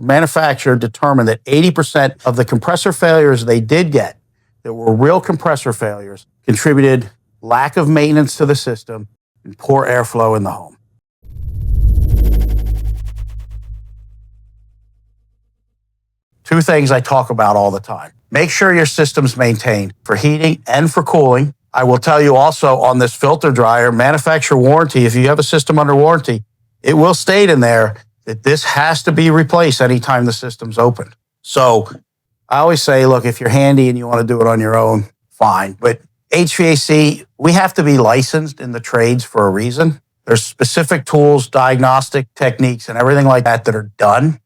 manufacturer determined that 80% of the compressor failures they did get that were real compressor failures contributed lack of maintenance to the system and poor airflow in the home. Two things I talk about all the time. Make sure your system's maintained for heating and for cooling. I will tell you also on this filter dryer, manufacturer warranty, if you have a system under warranty, it will state in there that this has to be replaced anytime the system's open. So I always say, look, if you're handy and you want to do it on your own, fine. But HVAC, we have to be licensed in the trades for a reason. There's specific tools, diagnostic techniques, and everything like that that are done.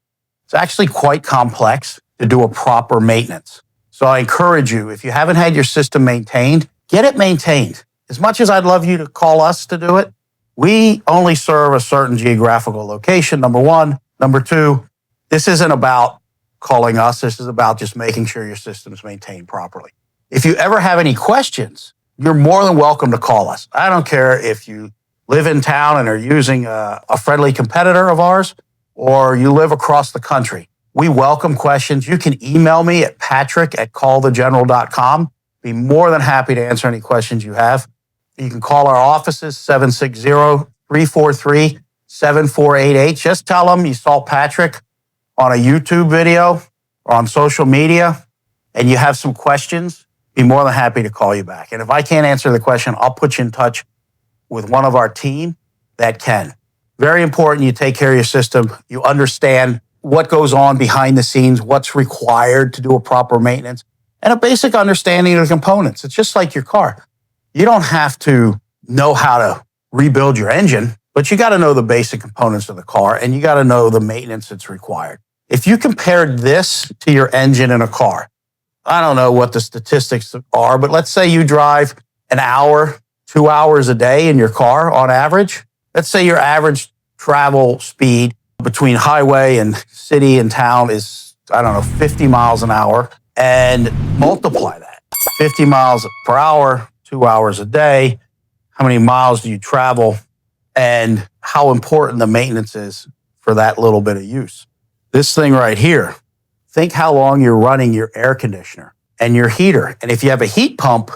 It's actually quite complex to do a proper maintenance. So I encourage you, if you haven't had your system maintained, get it maintained. As much as I'd love you to call us to do it, we only serve a certain geographical location, number one. Number two, this isn't about calling us. This is about just making sure your system is maintained properly. If you ever have any questions, you're more than welcome to call us. I don't care if you live in town and are using a friendly competitor of ours, or you live across the country. We welcome questions. You can email me at patrick@callthegeneral.com. Be more than happy to answer any questions you have. You can call our offices, 760-343-7488. Just tell them you saw Patrick on a YouTube video or on social media and you have some questions. Be more than happy to call you back. And if I can't answer the question, I'll put you in touch with one of our team that can. Very important you take care of your system. You understand what goes on behind the scenes, what's required to do a proper maintenance, and a basic understanding of the components. It's just like your car. You don't have to know how to rebuild your engine, but you got to know the basic components of the car, and you got to know the maintenance that's required. If you compared this to your engine in a car, I don't know what the statistics are, but let's say you drive an hour, 2 hours a day in your car on average. Let's say your average travel speed between highway and city and town is, 50 miles an hour, and multiply that. 50 miles per hour, 2 hours a day. How many miles do you travel? And how important the maintenance is for that little bit of use. This thing right here, think how long you're running your air conditioner and your heater. And if you have a heat pump,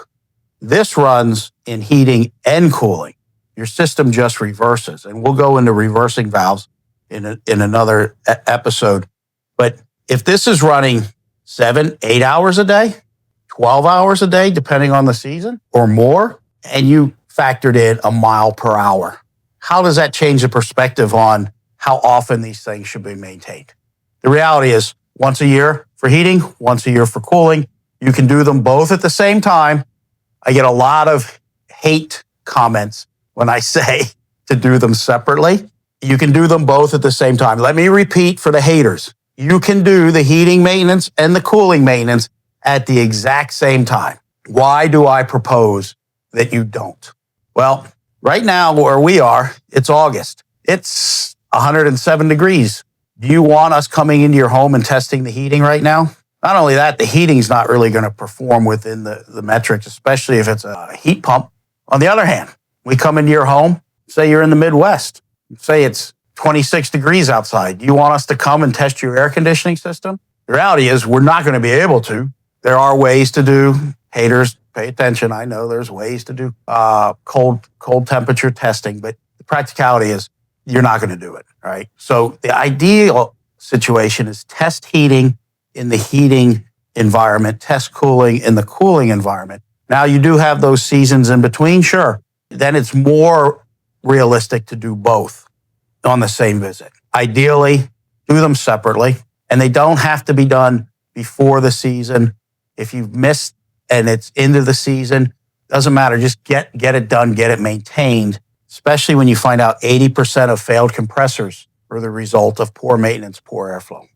this runs in heating and cooling. Your system just reverses. And we'll go into reversing valves in another episode. But if this is running 7, 8 hours a day, 12 hours a day, depending on the season or more, and you factored in a mile per hour, how does that change the perspective on how often these things should be maintained? The reality is once a year for heating, once a year for cooling. You can do them both at the same time. I get a lot of hate comments when I say to do them separately. You can do them both at the same time. Let me repeat for the haters. You can do the heating maintenance and the cooling maintenance at the exact same time. Why do I propose that you don't? Well, right now where we are, it's August. It's 107 degrees. Do you want us coming into your home and testing the heating right now? Not only that, the heating's not really going to perform within the metrics, especially if it's a heat pump. On the other hand, we come into your home, say you're in the Midwest, say it's 26 degrees outside. Do you want us to come and test your air conditioning system? The reality is we're not going to be able to. There are ways to do, haters, pay attention. I know there's ways to do cold temperature testing, but the practicality is you're not going to do it, right? So the ideal situation is test heating in the heating environment, test cooling in the cooling environment. Now you do have those seasons in between, sure. Then it's more realistic to do both on the same visit. Ideally, do them separately, and they don't have to be done before the season. If you've missed and it's into the season, doesn't matter. Just get it done, get it maintained, especially when you find out 80% of failed compressors were the result of poor maintenance, poor airflow.